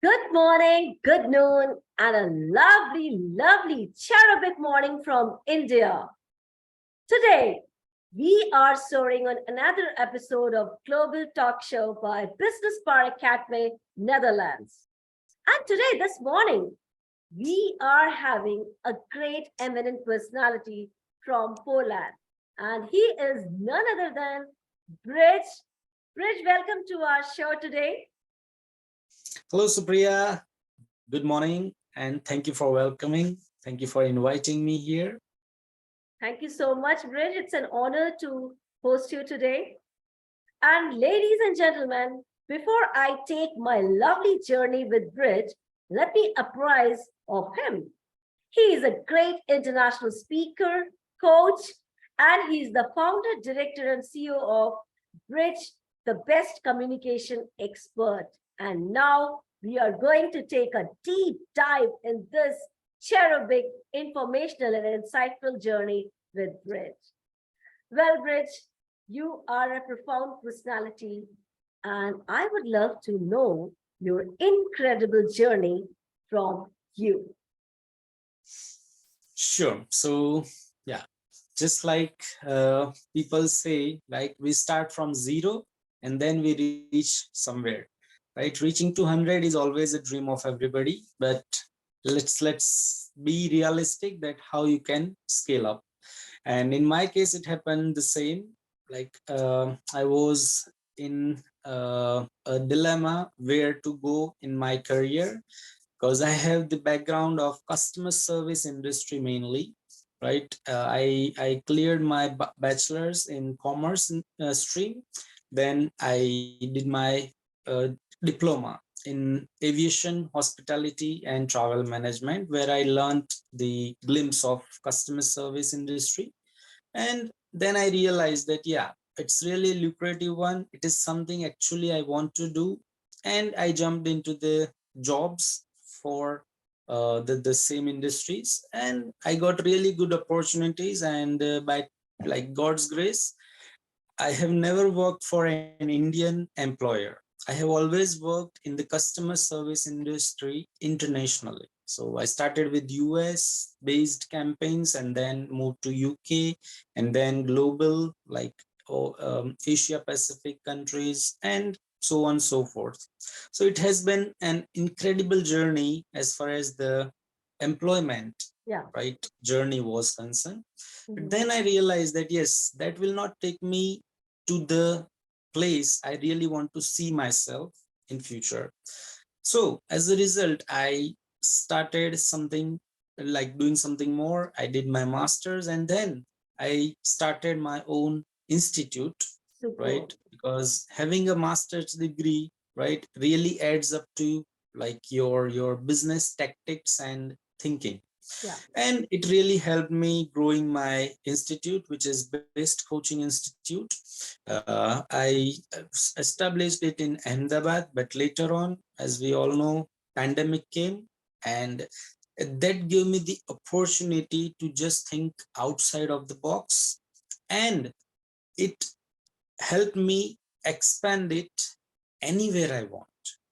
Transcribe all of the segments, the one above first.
Good morning, good noon, and a lovely cherubic morning from India. Today, we are soaring on another episode of Global Talk Show by Business Bar Academy, Netherlands. And today, this morning, we are having a great eminent personality from Poland. And he is none other than Brij. Brij, welcome to our show today. Hello, Supriya. Good morning, and thank you for welcoming. Thank you for inviting me here. Thank you so much, Brij. It's an honor to host you today. And ladies and gentlemen, before I take my lovely journey with Brij, let me apprise of him. He is a great international speaker, coach, and he's the founder, director, and CEO of Brij, the best communication expert. And now we are going to take a deep dive in this cherubic, informational, and insightful journey with Brij. Well, Brij, you are a profound personality, and I would love to know your incredible journey from you. Sure. Yeah, just like people say, like we start from zero and then we reach somewhere, right? Reaching to 100 is always a dream of everybody, but let's be realistic that how you can scale up. And in my case, it happened the same. Like I was in a dilemma where to go in my career because I have the background of customer service industry mainly, right? I cleared my bachelor's in commerce stream. Then I did my uh, diploma in aviation, hospitality, and travel management, where I learned the glimpse of customer service industry. And then I realized that, yeah, it's really a lucrative one. It is something actually I want to do. And I jumped into the jobs for the same industries. And I got really good opportunities. And by like God's grace, I have never worked for an Indian employer. I have always worked in the customer service industry internationally. So I started with US based campaigns and then moved to UK and then global, like Asia Pacific countries and so on and so forth. So it has been an incredible journey as far as the employment, Yeah. right, journey was concerned. But Mhm. then I realized that yes, that will not take me to the place I really want to see myself in future. So as a result, I started something like doing something more. I did my master's and then I started my own institute, Super. right? Because having a master's degree, right, really adds up to like your business tactics and thinking. Yeah. And it really helped me growing my institute, which is best coaching institute. I established it in Ahmedabad, but later on, as we all know, pandemic came, and that gave me the opportunity to just think outside of the box, and it helped me expand it anywhere I want.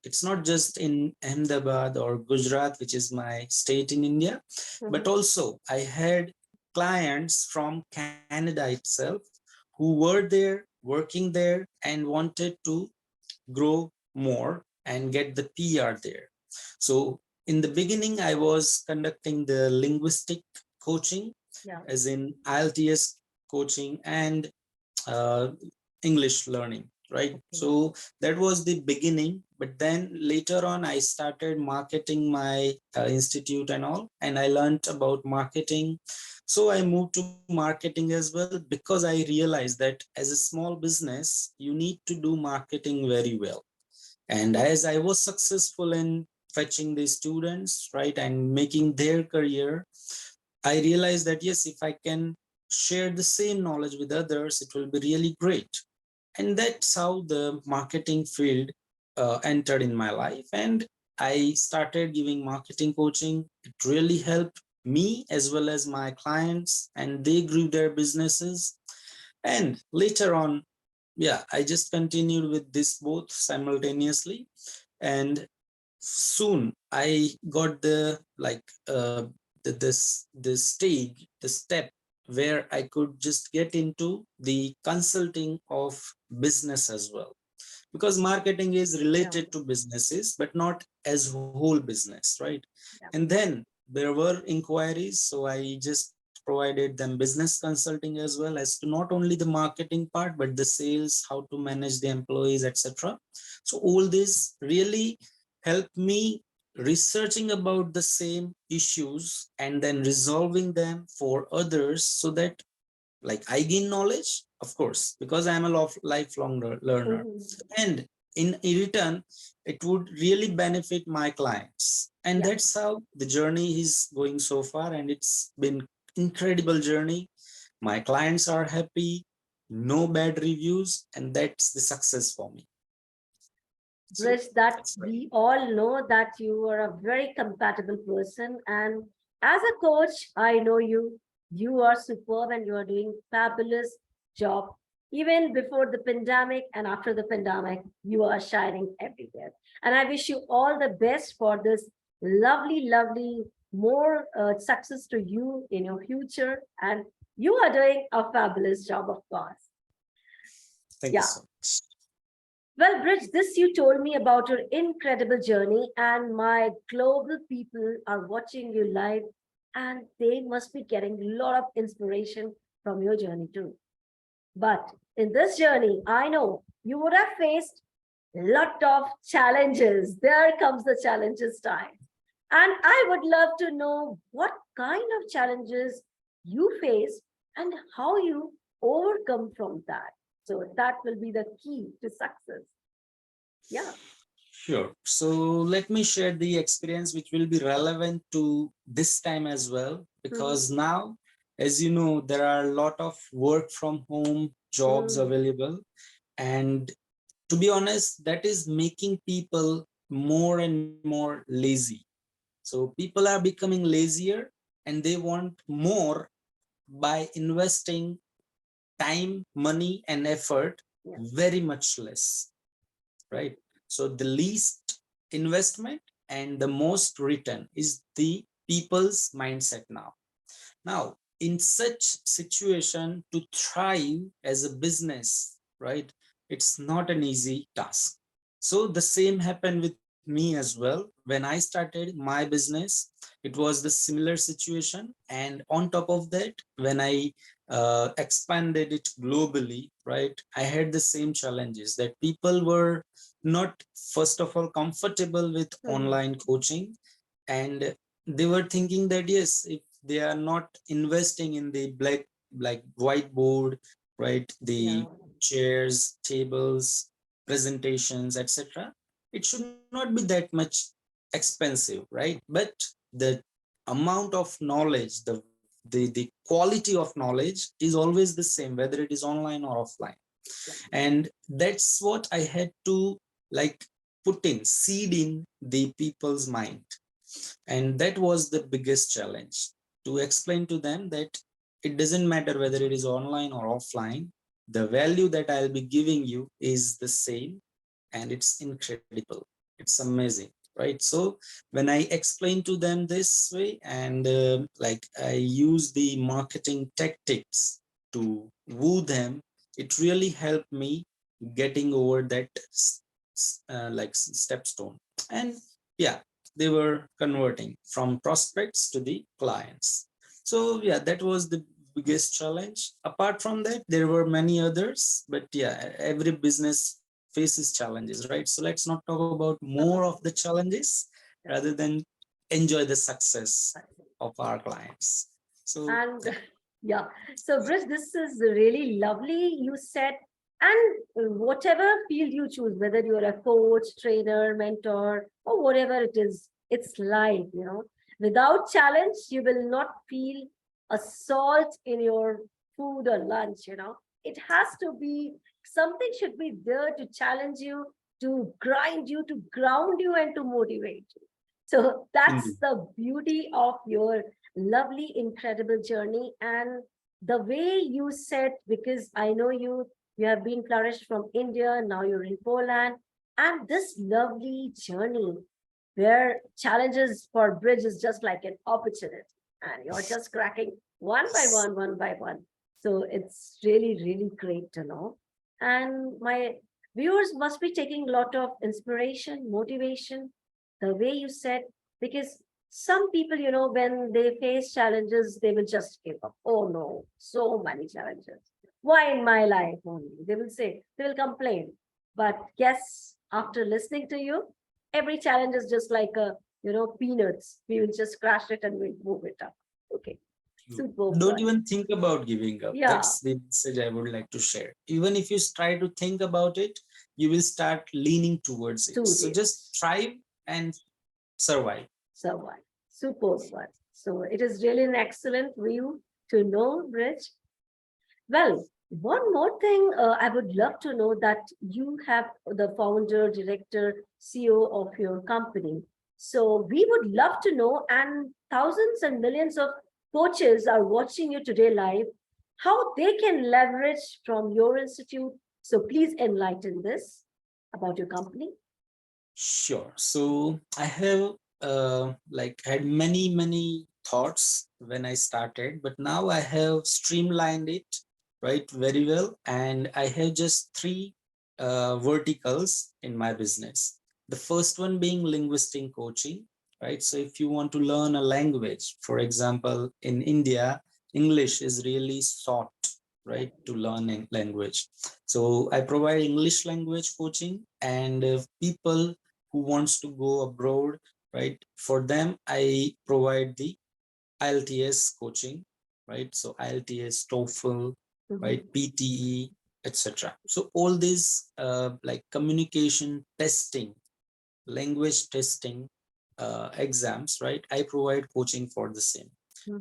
It's not just in Ahmedabad or Gujarat, which is my state in India, but Mhm. also I had clients from Canada itself who were there, working there, and wanted to grow more and get the PR there. So in the beginning, I was conducting the linguistic coaching, Yeah. as in IELTS coaching and uh, English learning, right? Okay. So that was the beginning. But then later on, I started marketing my institute and all, and I learned about marketing. So I moved to marketing as well because I realized that as a small business, you need to do marketing very well. And as I was successful in fetching the students, right, and making their career, I realized that yes, if I can share the same knowledge with others, it will be really great. And that's how the marketing field entered in my life. And I started giving marketing coaching. It really helped me as well as my clients, and they grew their businesses. And later on, yeah, I just continued with this both simultaneously. And soon I got the like this stage, the step where I could just get into the consulting of business as well, because marketing is Yeah. related to businesses but not as whole business, right? Yeah. And then there were inquiries, so I just provided them business consulting as well, as to not only the marketing part but the sales, how to manage the employees, etc. So all this really helped me researching about the same issues and then resolving them for others, so that like I gain knowledge, of course, because I'm a lifelong learner, Mhm. and in return it would really benefit my clients. And Yeah. that's how the journey is going so far, and it's been incredible journey. My clients are happy, no bad reviews, and that's the success for me. So Brij, that that's right. we all know that you are a very compatible person. And as a coach, I know you. You are superb and you are doing fabulous job. Even before the pandemic and after the pandemic, you are shining everywhere. And I wish you all the best for this lovely, lovely, more success to you in your future. And you are doing a fabulous job, of course. Thank you Yeah. so much. Well, Brij, this you told me about your incredible journey, and my global people are watching you live, and they must be getting a lot of inspiration from your journey too. But in this journey, I know you would have faced a lot of challenges. There comes the challenges time. And I would love to know what kind of challenges you face and how you overcome from that. So that will be the key to success. Yeah. Sure. So let me share the experience which will be relevant to this time as well, Mhm. because now, as you know, there are a lot of work from home jobs Mm. available. And to be honest, that is making people more and more lazy. So people are becoming lazier and they want more by investing time, money, and effort Yeah. very much less, right? So the least investment and the most return is the people's mindset now. Now, in such situation, to thrive as a business, right? It's not an easy task. So the same happened with me as well. When I started my business, it was the similar situation. And on top of that, when I expanded it globally, right, I had the same challenges that people were not, first of all, comfortable with Mhm. online coaching. And they were thinking that yes, if they are not investing in the black like whiteboard, right, Yeah. the chairs, tables, presentations, etc., it should not be that much expensive, right? But the amount of knowledge, the quality of knowledge is always the same, whether it is online or offline. Yeah. And that's what I had to like put in seed in the people's mind. And that was the biggest challenge, to explain to them that it doesn't matter whether it is online or offline, the value that I'll be giving you is the same, and it's incredible, it's amazing, right? So when I explain to them this way, and like I use the marketing tactics to woo them, it really helped me getting over that like stepstone. And yeah, they were converting from prospects to the clients. So yeah, that was the biggest challenge. Apart from that, there were many others, but yeah, every business faces challenges, right? So let's not talk about more of the challenges rather than enjoy the success of our clients. So And yeah. yeah, so Brish, this is really lovely. You said, and whatever field you choose, whether you're a coach, trainer, mentor, or whatever it is, it's life, you know. Without challenge, you will not feel a salt in your food or lunch, you know. It has to be something should be there to challenge you, to grind you, to ground you, and to motivate you. So that's Indeed. the beauty of your lovely, incredible journey. And the way you said, because I know you have been flourished from India, now you're in Poland, and this lovely journey. where challenges for Brij is just like an opportunity, and you're just cracking one by one. So it's really, really great to know. And my viewers must be taking a lot of inspiration, motivation, the way you said, because some people, when they face challenges, they will just give up. Oh no, so many challenges. Why in my life only? They will say, they will complain. But yes, after listening to you, every challenge is just like a, peanuts. We will just crash it and we'll move it up. Okay, You superb don't one. even think about giving up. Yeah, That's the message I would like to share. Even if you try to think about it, you will start leaning towards it. two So just days. thrive and survive. Survive. Superb one. So it is really an excellent view to know, Rich. Well, one more thing I would love to know that you have the founder, director, CEO of your company. So we would love to know, and thousands and millions of coaches are watching you today live, how they can leverage from your institute. So please enlighten this about your company. Sure. So I have like had many thoughts when I started, but now I have streamlined it right very well, and I have just three verticals in my business. The first one being linguistic coaching, right? So if you want to learn a language, for example, in India, English is really sought, right, to learn a language. So I provide English language coaching, and people who wants to go abroad, right? For them, I provide the IELTS coaching, right? So IELTS, TOEFL, right? Mhm. PTE, etc. So all these like communication testing, language testing exams, right? I provide coaching for the same.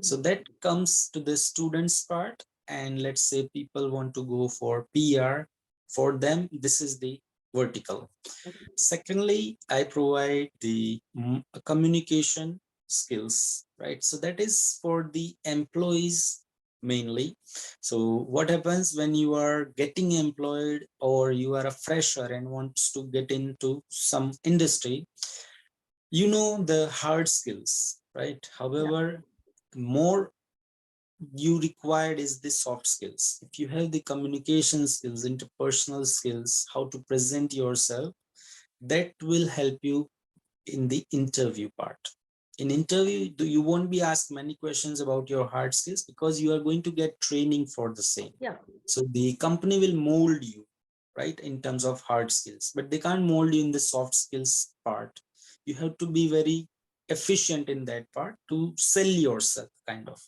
So Mhm. that comes to the students part. And let's say people want to go for PR. For them, this is the vertical. Okay. Secondly, I provide the communication skills, right? So that is for the employees mainly. So what happens when you are getting employed or you are a fresher and wants to get into some industry, you know the hard skills, right? Yeah. However, more you required is the soft skills. If you have the communication skills, interpersonal skills, how to present yourself, that will help you in the interview part. In interview, you won't be asked many questions about your hard skills because you are going to get training for the same. Yeah. So the company will mold you, right, in terms of hard skills, but they can't mold you in the soft skills part. You have to be very efficient in that part to sell yourself, kind of.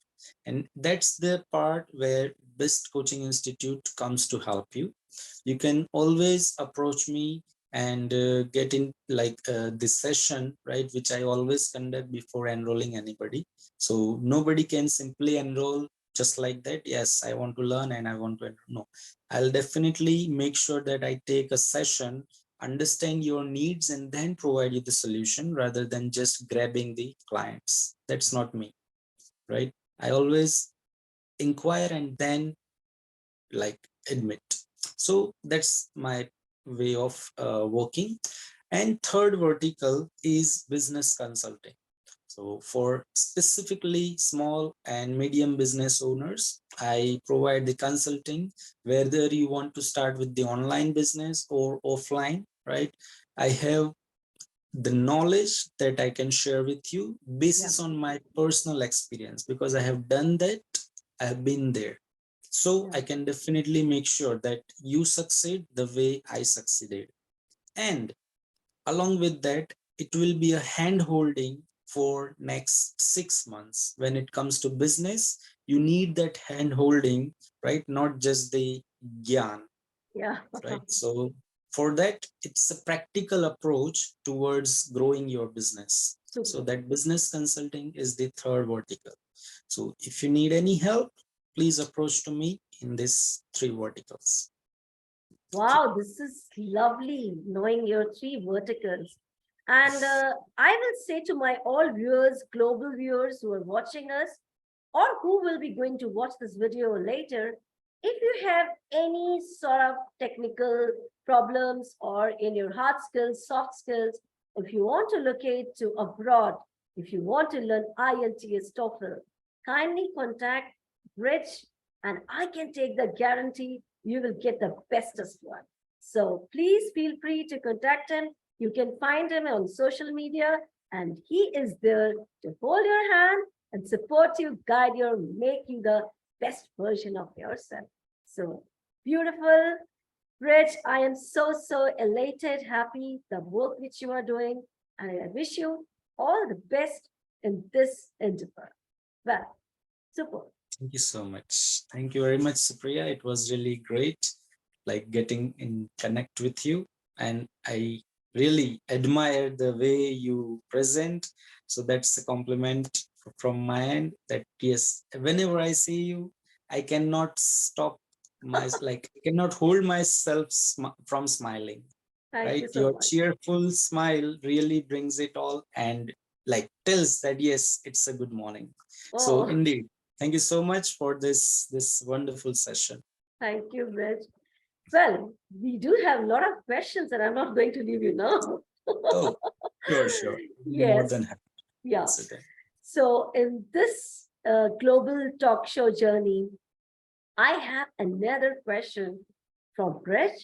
And that's the part where Best Coaching Institute comes to help you. You can always approach me and get in like this session, right, which I always conduct before enrolling anybody. So nobody can simply enroll just like that. Yes, I want to learn and I want to enroll. No, I'll definitely make sure that I take a session, understand your needs, and then provide you the solution rather than just grabbing the clients. That's not me, right? I always inquire and then like admit. So that's my way of working. And third vertical is business consulting. So for specifically small and medium business owners, I provide the consulting, whether you want to start with the online business or offline, right? I have the knowledge that I can share with you Yeah. basis on my personal experience, because I have done that, I have been there. So Yeah. I can definitely make sure that you succeed the way I succeeded. And along with that, it will be a hand holding for next 6 months. When it comes to business, you need that hand holding, right? Not just the gyan, Yeah. right? So for that, it's a practical approach towards growing your business. So Super. that business consulting is the third vertical. So if you need any help, please approach to me in these three verticals. Thank you. Wow, this is lovely knowing your three verticals. And I will say to my all viewers, global viewers who are watching us, or who will be going to watch this video later, if you have any sort of technical problems or in your hard skills, soft skills, if you want to locate to abroad, if you want to learn IELTS TOEFL, kindly contact Brij, and I can take the guarantee you will get the bestest one. So please feel free to contact him. You can find him on social media, and he is there to hold your hand and support you, guide you, make you the best version of yourself. So beautiful. Rich, I am so, so elated, happy the work which you are doing, and I wish you all the best in this endeavor. Well, super. Thank you so much. Thank you very much, Supriya. It was really great, like getting in connect with you, and I really admire the way you present. So that's a compliment from my end. That yes, whenever I see you, I cannot stop I cannot hold myself from smiling. Thank you Right, so your much. cheerful smile really brings it all, and like tells that yes, it's a good morning. So Oh, indeed, thank you so much for this wonderful session. thank you, Rich. Well, we do have a lot of questions, and I'm not going to leave you now. Oh, sure, more Yes, than happy to yeah. answer them. So, in this global talk show journey, I have another question from Brett.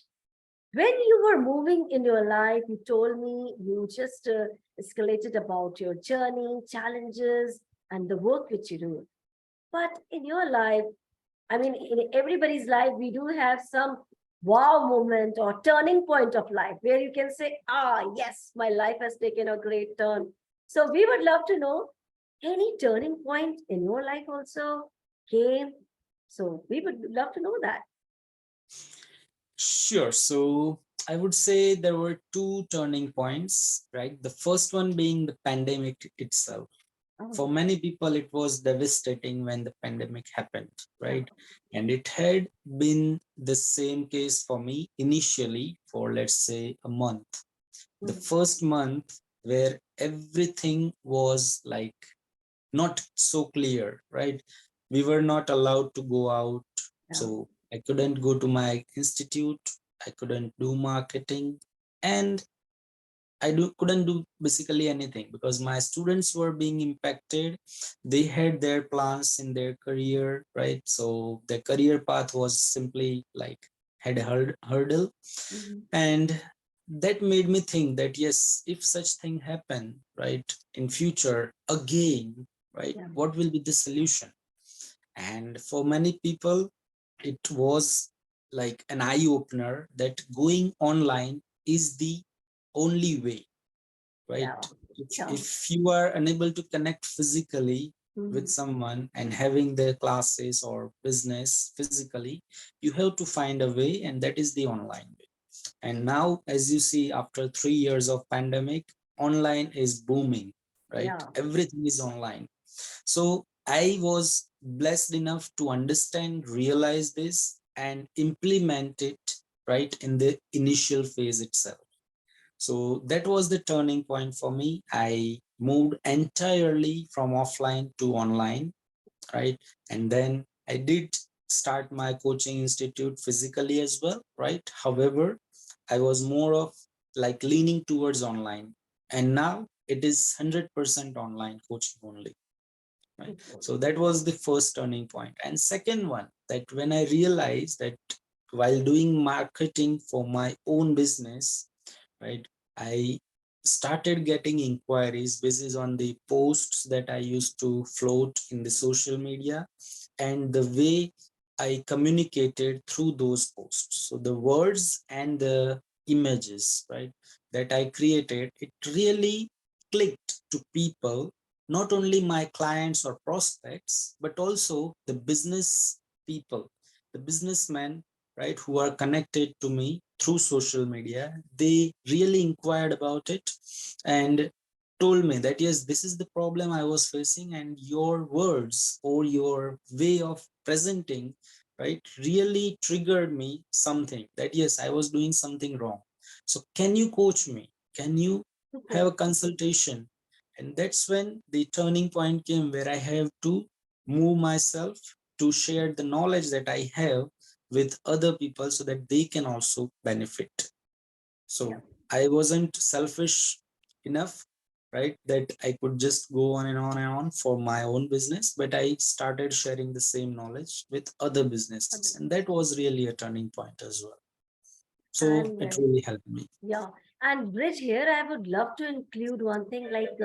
When you were moving in your life, you told me you just escalated about your journey, challenges, and the work which you do. But in your life, I mean, in everybody's life, we do have some wow moment or turning point of life where you can say, ah, yes, my life has taken a great turn. So we would love to know any turning point in your life also came. So we would love to know that. Sure. So I would say there were two turning points, right? The first one being the pandemic itself. For Oh, many people, it was devastating when the pandemic happened, yeah. right? And it had been the same case for me initially for, let's say, a month. The Mhm. first month where everything was like not so clear, right? We were not allowed to go out. Yeah. So I couldn't go to my institute. I couldn't do marketing. And couldn't do basically anything because my students were being impacted. They had their plans in their career, right? So their career path was simply like had a hurdle, Mhm. and that made me think that yes, if such thing happen, right, in future again, right, Yeah. what will be the solution? And for many people, it was like an eye opener that going online is the only way, right? Yeah. if, Yeah. if you are unable to connect physically with Mhm. someone and having their classes or business physically, you have to find a way, and that is the online way. And now, as you see, after 3 years of pandemic, online is booming, right? Yeah. Everything is online. So I was blessed enough to understand, realize this, and implement it, right, in the initial phase itself. So that was the turning point for me. I moved entirely from offline to online, right? And then I did start my coaching institute physically as well, right? However, I was more of like leaning towards online. And now it is 100% online coaching only, right? So that was the first turning point. And second one, that when I realized that while doing marketing for my own business, right, I started getting inquiries based on the posts that I used to float in the social media and the way I communicated through those posts. So the words and the images, right, that I created, it really clicked to people, not only my clients or prospects, but also the business people, the businessmen, right, who are connected to me through social media. They really inquired about it and told me that yes, this is the problem I was facing, and your words or your way of presenting, right, really triggered me something, that yes, I was doing something wrong. So can you coach me? Can you have Super. a consultation? And that's when the turning point came, where I have to move myself to share the knowledge that I have with other people so that they can also benefit. Yeah. So I wasn't selfish enough, right? That I could just go on and on and on for my own business, but I started sharing the same knowledge with other businesses, and that was really a turning point as well. So And it really helped me. yeah, and Brij, here I would love to include one thing like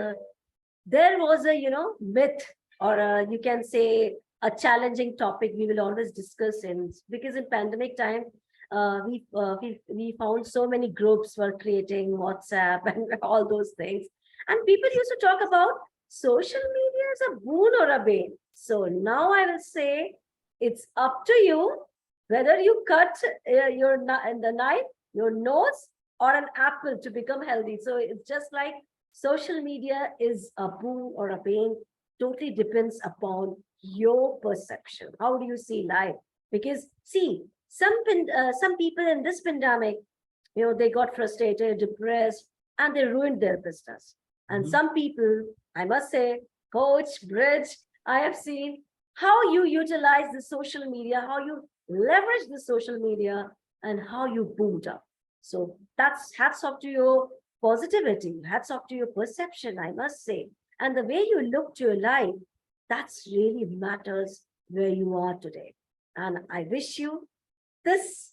there was a myth, or you can say a challenging topic we will always discuss in, because in pandemic time we found so many groups were creating WhatsApp and all those things, and people used to talk about social media as a boon or a bane. So now I will say it's up to you whether you cut the knife your nose or an apple to become healthy. So it's just like social media is a boon or a bane, totally depends upon your perception. How do you see life? Because see, some people in this pandemic, they got frustrated, depressed, and they ruined their business. And some people, I must say, Coach, Brij, I have seen how you utilize the social media, how you leverage the social media, and how you boomed up. So that's hats off to your positivity, hats off to your perception, I must say. And the way you look to your life, that's really matters where you are today. And I wish you this,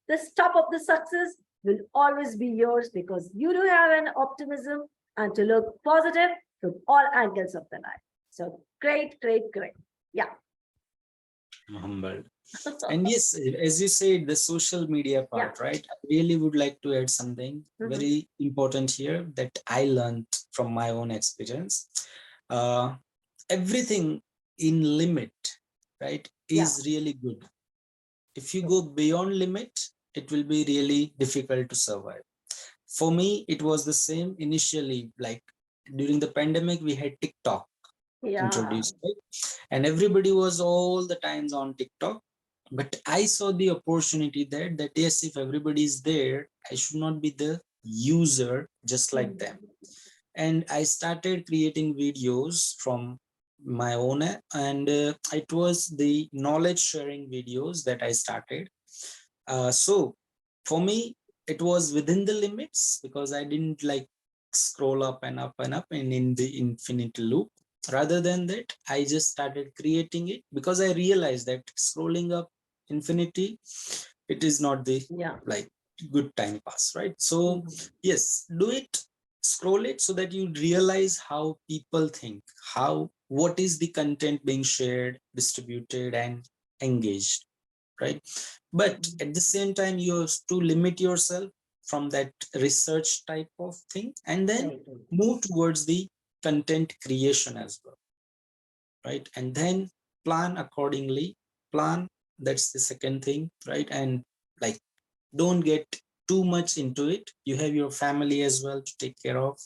this top of the success will always be yours, because you do have an optimism and to look positive from all angles of the life. So great, great, great. Yeah. Humbled. And yes, as you said, the social media part, right? I really would like to add something very important here that I learned from my own experience. Everything in limit, right, is really good. If you go beyond limit, it will be really difficult to survive. For me, it was the same initially. Like during the pandemic, we had TikTok introduced, right? And everybody was all the times on TikTok. But I saw the opportunity there that yes, if everybody is there, I should not be the user just like them. And I started creating videos from my own, and it was the knowledge sharing videos that I started. So for me, it was within the limits because I didn't like scroll up and up and up and in the infinite loop. Rather than that, I just started creating it because I realized that scrolling up infinity, it is not the like good time pass, right? So yes, do it, scroll it so that you realize how people think, how what is the content being shared, distributed, and engaged, right? But at the same time, you have to limit yourself from that research type of thing and then move towards the content creation as well, right? And then plan accordingly. Plan, that's the second thing, right? And like, don't get too much into it. You have your family as well to take care of.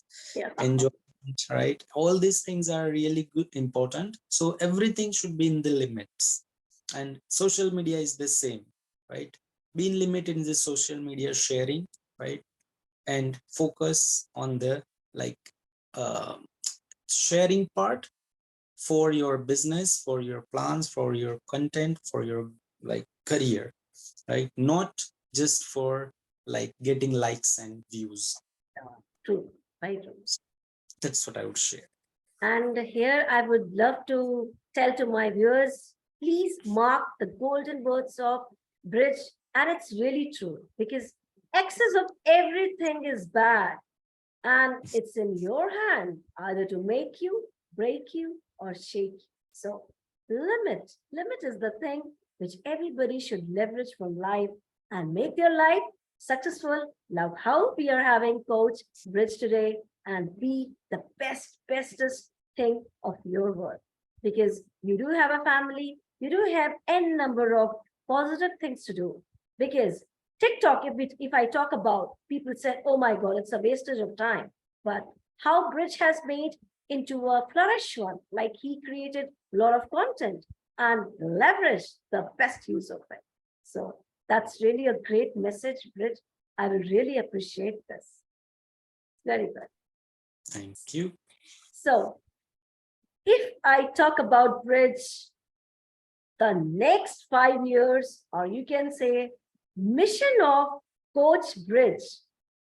Enjoy it, right? All these things are really good, important. So everything should be in the limits. And social media is the same, right? Being limited in the social media sharing, right? And focus on the like uh, sharing part for your business, for your plans, for your content, for your like career, right? Not just for like getting likes and views. True, very true. That's what I would share. And here I would love to tell to my viewers, please mark the golden words of Brij. And it's really true, because excess of everything is bad. And it's in your hand either to make you, break you, or shake you. So limit is the thing which everybody should leverage from life and make their life successful. Now, how we are having Coach Brij today, and be the bestest thing of your world. Because you do have a family, you do have n number of positive things to do. Because TikTok, if I talk about, people say, oh my God, it's a wastage of time. But how Brij has made into a flourish one, like he created a lot of content and leveraged the best use of it. So that's really a great message, Brij. I will really appreciate this. Very good. Thank you. So if I talk about Brij, the next 5 years, or you can say mission of Coach Brij,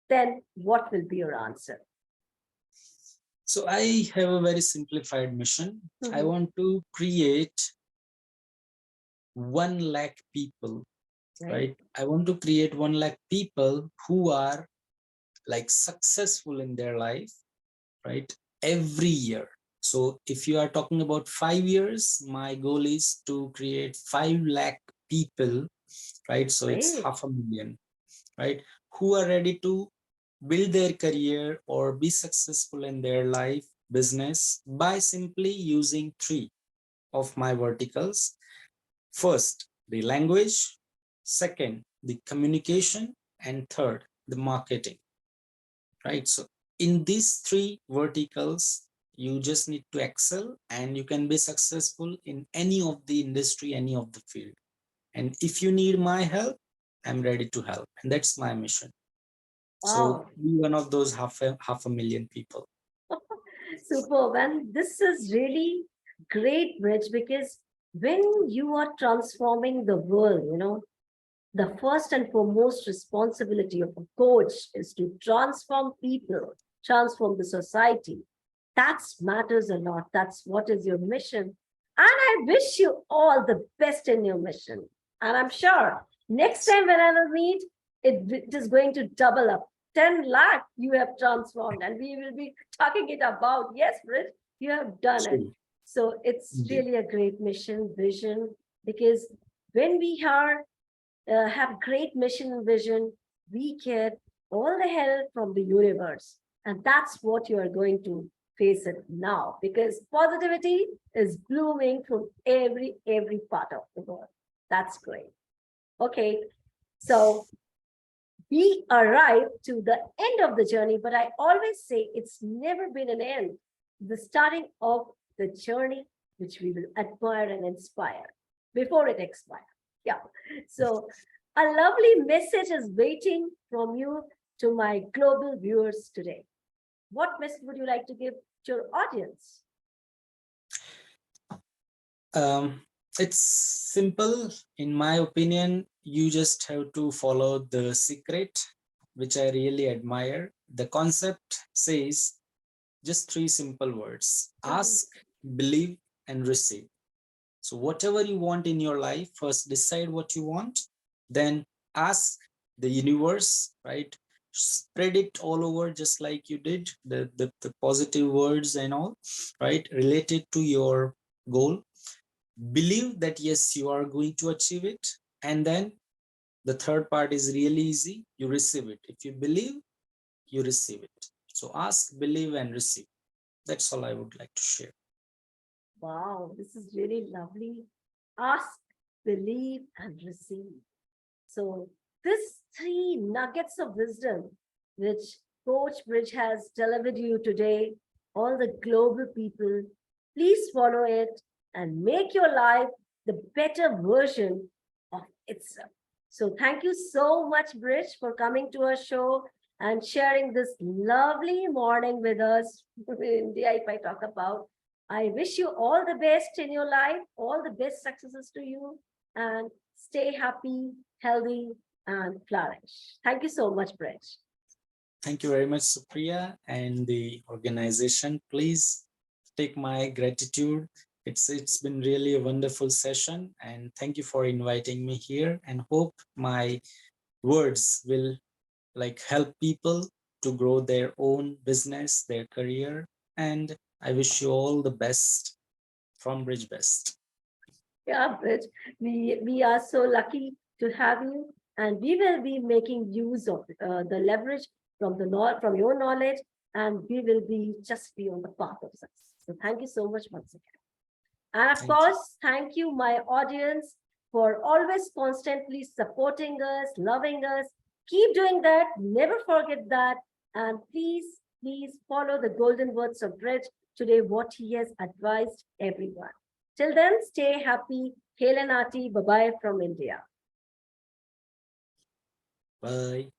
then what will be your answer? So I have a very simplified mission. I Mhm. want to create 1 lakh people, Right? right? I want to create 1 lakh people who are like successful in their life, right? Every year. So if you are talking about 5 years, my goal is to create 5 lakh people, right? So it's Great. 500,000, right? Who are ready to build their career or be successful in their life business by simply using 3 of my verticals. First, the language, second, the communication, and third, the marketing, right? So in these 3 verticals, you just need to excel and you can be successful in any of the industry, any of the field. And if you need my help, I'm ready to help. And that's my mission. So Wow. be one of those half a million people. Superb. And this is really great, Rich, because when you are transforming the world, the first and foremost responsibility of a coach is to transform people, transform the society. That matters a lot. That's what is your mission. And I wish you all the best in your mission. And I'm sure next time when I will meet, it is going to double up. 10 lakh you have transformed, and we will be talking it about. Yes, Brit, you have done it. True. So it's Indeed. really a great mission, vision, because when we are have great mission and vision, we get all the help from the universe. And that's what you are going to face it now, because positivity is blooming from every part of the world. That's great. Okay, so we arrive to the end of the journey, but I always say it's never been an end. The starting of the journey, which we will admire and inspire before it expires. Yeah. So a lovely message is waiting from you to my global viewers today. What message would you like to give to your audience? Um, it's simple. In my opinion, you just have to follow the secret, which I really admire. The concept says just 3 simple words: Mhm. ask, believe, and receive. So, whatever you want in your life, first decide what you want, then ask the universe, right? Spread it all over just like you did the positive words and all, right? Related to your goal. Believe that yes, you are going to achieve it. And then the third part is really easy: you receive it. If you believe, you receive it. So ask, believe, and receive. That's all I would like to share. Wow, this is really lovely. Ask, believe, and receive. So, these 3 nuggets of wisdom which Coach Brij has delivered you today, all the global people, please follow it and make your life the better version of itself. So, thank you so much, Brij, for coming to our show and sharing this lovely morning with us. In India, if I talk about, I wish you all the best in your life, all the best successes to you, and stay happy, healthy, and flourish. Thank you so much, Brett. Thank you very much, Supriya, and the organization. Please take my gratitude. It's been really a wonderful session, and thank you for inviting me here. And hope my words will like help people to grow their own business, their career. And I wish you all the best from Bridge Best. Yeah, Brett, we are so lucky to have you, and we will be making use of the leverage from from your knowledge, and we will be just be on the path of success. So thank you so much once again. And of Thank you. course, thank you, my audience, for always constantly supporting us, loving us. Keep doing that. Never forget that. And please follow the golden words of Bridge today, what he has advised everyone. Till then, stay happy. Hail and Aarti. Bye bye from India. Bye.